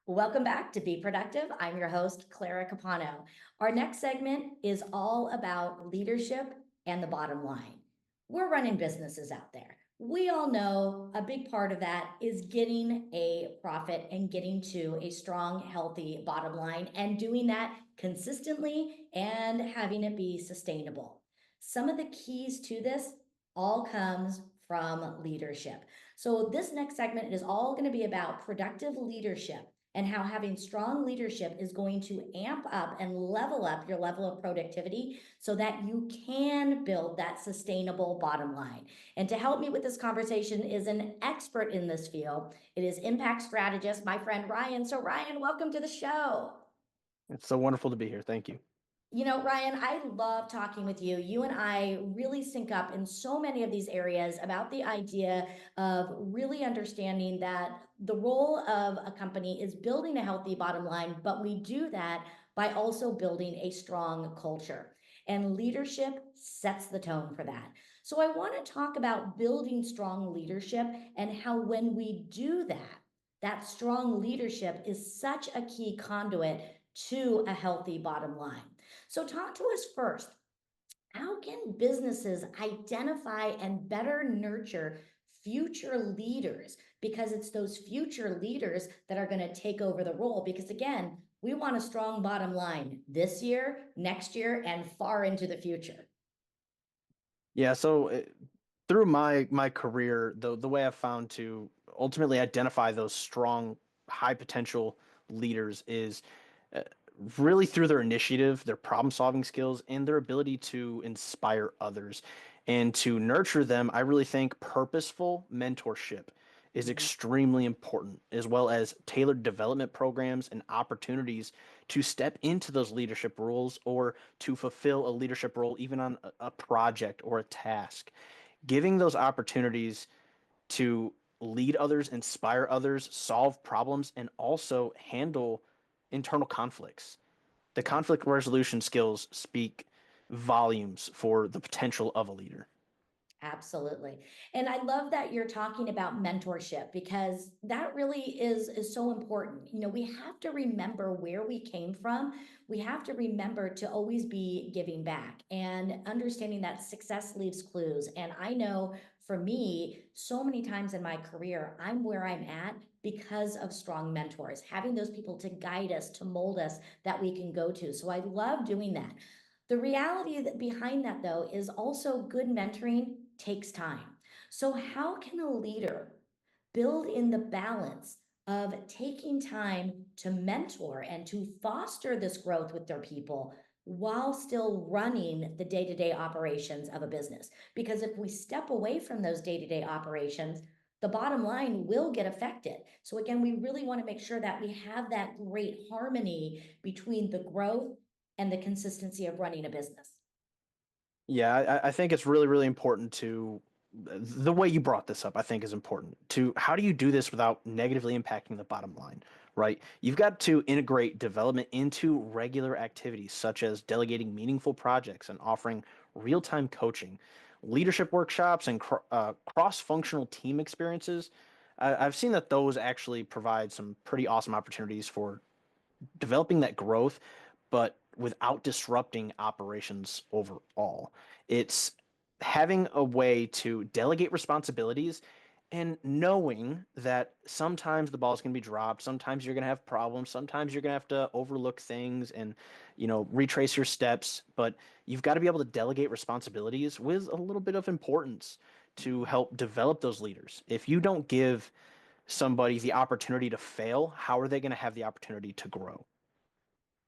Welcome back to Be Productive. I'm your host, Clara Capano. Our next segment is all about leadership and the bottom line. We're running businesses out there. We all know a big part of that is getting a profit and getting to a strong, healthy bottom line and doing that consistently and having it be sustainable. Some of the keys to this all comes from leadership. So this next segment is all going to be about productive leadership and how having strong leadership is going to amp up and level up your level of productivity so that you can build that sustainable bottom line. And to help me with this conversation is an expert in this field. It is impact strategist, my friend Ryan. So Ryan, welcome to the show. It's so wonderful to be here. Thank you. You know, Ryan, I love talking with you. You and I really sync up in so many of these areas about the idea of really understanding that the role of a company is building a healthy bottom line, but we do that by also building a strong culture. And leadership sets the tone for that. So I want to talk about building strong leadership and how when we do that, that strong leadership is such a key conduit to a healthy bottom line. So, talk to us first. How can businesses identify and better nurture future leaders? Because it's those future leaders that are going to take over the role. Because again, we want a strong bottom line this year, next year, and far into the future. Yeah, so through my career, the way I've found to ultimately identify those strong, high potential leaders is uh, really through their initiative, their problem solving skills, and their ability to inspire others. And to nurture them, I really think purposeful mentorship is Mhm. extremely important, as well as tailored development programs and opportunities to step into those leadership roles or to fulfill a leadership role, even on a project or a task. Giving those opportunities to lead others, inspire others, solve problems, and also handle internal conflicts. The Yeah. conflict resolution skills speak volumes for the potential of a leader. Absolutely. And I love that you're talking about mentorship because that really is so important. You know, we have to remember where we came from. We have to remember to always be giving back and understanding that success leaves clues. And I know for me, so many times in my career, I'm where I'm at because of strong mentors, having those people to guide us, to mold us that we can go to. So I love doing that. The reality that behind that, though, is also good mentoring takes time. So, how can a leader build in the balance of taking time to mentor and to foster this growth with their people while still running the day to day operations of a business? Because if we step away from those day to day operations, the bottom line will get affected. So, again, we really want to make sure that we have that great harmony between the growth and the consistency of running a business. Yeah, I think it's really, really important to the way you brought this up, I think is important to how do you do this without negatively impacting the bottom line, right? You've got to integrate development into regular activities such as delegating meaningful projects and offering real-time coaching, leadership workshops, and cross-functional team experiences. I've seen that those actually provide some pretty awesome opportunities for developing that growth, but without disrupting operations overall. It's having a way to delegate responsibilities and knowing that sometimes the ball is going to be dropped, sometimes you're going to have problems, sometimes you're going to have to overlook things and retrace your steps, but you've got to be able to delegate responsibilities with a little bit of importance to help develop those leaders. If you don't give somebody the opportunity to fail, how are they going to have the opportunity to grow?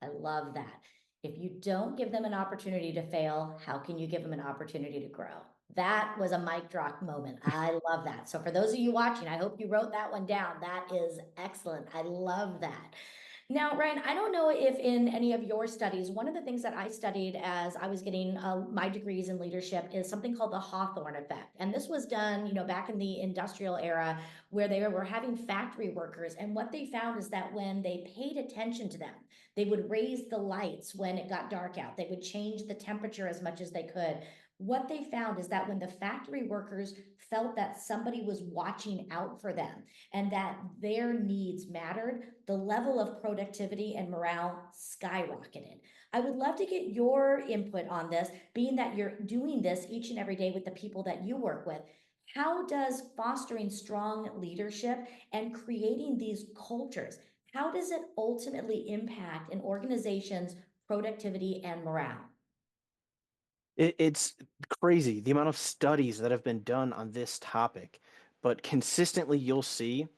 I love that. If you don't give them an opportunity to fail, how can you give them an opportunity to grow? That was a mic drop moment. I love that. So, for those of you watching, I hope you wrote that one down. That is excellent. I love that. Now, Ryan, I don't know if in any of your studies, one of the things that I studied as I was getting my degrees in leadership is something called the Hawthorne effect. And this was done, back in the industrial era where they were having factory workers. And what they found is that when they paid attention to them, they would raise the lights when it got dark out. They would change the temperature as much as they could. what they found is that when the factory workers felt that somebody was watching out for them and that their needs mattered, the level of productivity and morale skyrocketed. I would love to get your input on this, being that you're doing this each and every day with the people that you work with. How does fostering strong leadership and creating these cultures, how does it ultimately impact an organization's productivity and morale? It's crazy the amount of studies that have been done on this topic, but consistently you'll see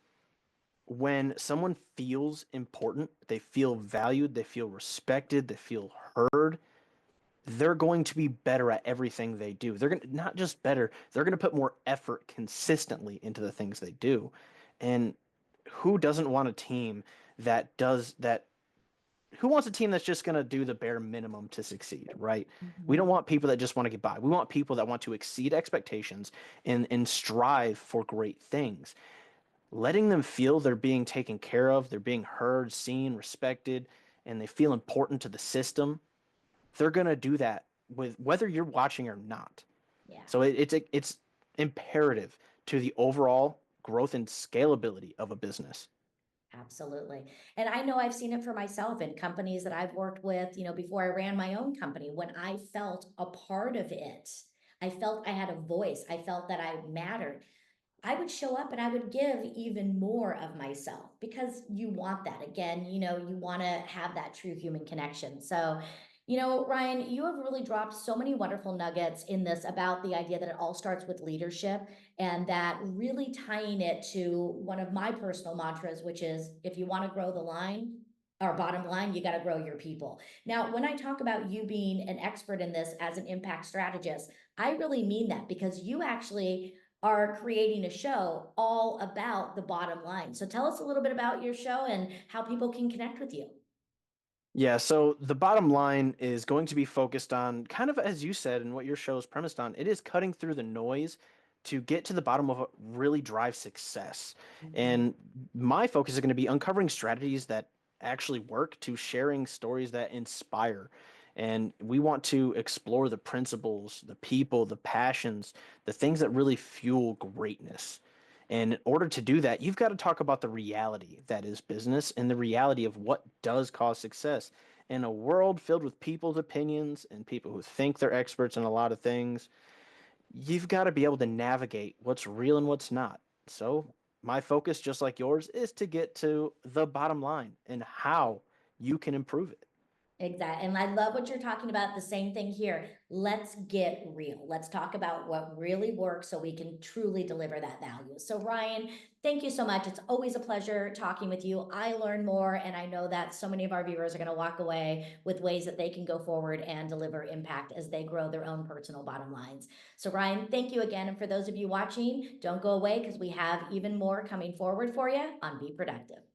when someone feels important, they feel valued, they feel respected, they feel heard, they're going to be better at everything they do. They're going to not just better, they're going to put more effort consistently into the things they do. And who doesn't want a team that does that? Who wants a team that's just going to do the bare minimum to succeed, right? We don't Mhm. want people that just want to get by. We want people that want to exceed expectations and strive for great things. Letting them feel they're being taken care of, they're being heard, seen, respected, and they feel important to the system, they're going to do that with whether you're watching or not. Yeah. So it's imperative to the overall growth and scalability of a business. Absolutely. And I know I've seen it for myself in companies that I've worked with, before I ran my own company, when I felt a part of it, I felt I had a voice, I felt that I mattered. I would show up and I would give even more of myself because you want that. Again, you want to have that true human connection. So, Ryan, you have really dropped so many wonderful nuggets in this about the idea that it all starts with leadership and that really tying it to one of my personal mantras, which is if you want to grow the line, or bottom line, you got to grow your people. Now, when I talk about you being an expert in this as an impact strategist, I really mean that because you actually are creating a show all about the bottom line. So tell us a little bit about your show and how people can connect with you. Yeah, so the bottom line is going to be focused on kind of as you said and what your show is premised on. It is cutting through the noise to get to the bottom of what really drives success. Mhm. And my focus is going to be uncovering strategies that actually work to sharing stories that inspire. And we want to explore the principles, the people, the passions, the things that really fuel greatness. And in order to do that, you've got to talk about the reality that is business and the reality of what does cause success. In a world filled with people's opinions and people who think they're experts in a lot of things, you've got to be able to navigate what's real and what's not. So, my focus, just like yours, is to get to the bottom line and how you can improve it. Exactly. And I love what you're talking about. The same thing here. Let's get real. Let's talk about what really works so we can truly deliver that value. So, Ryan, thank you so much. It's always a pleasure talking with you. I learn more, and I know that so many of our viewers are going to walk away with ways that they can go forward and deliver impact as they grow their own personal bottom lines. So, Ryan, thank you again. And for those of you watching, don't go away because we have even more coming forward for you on Be Productive.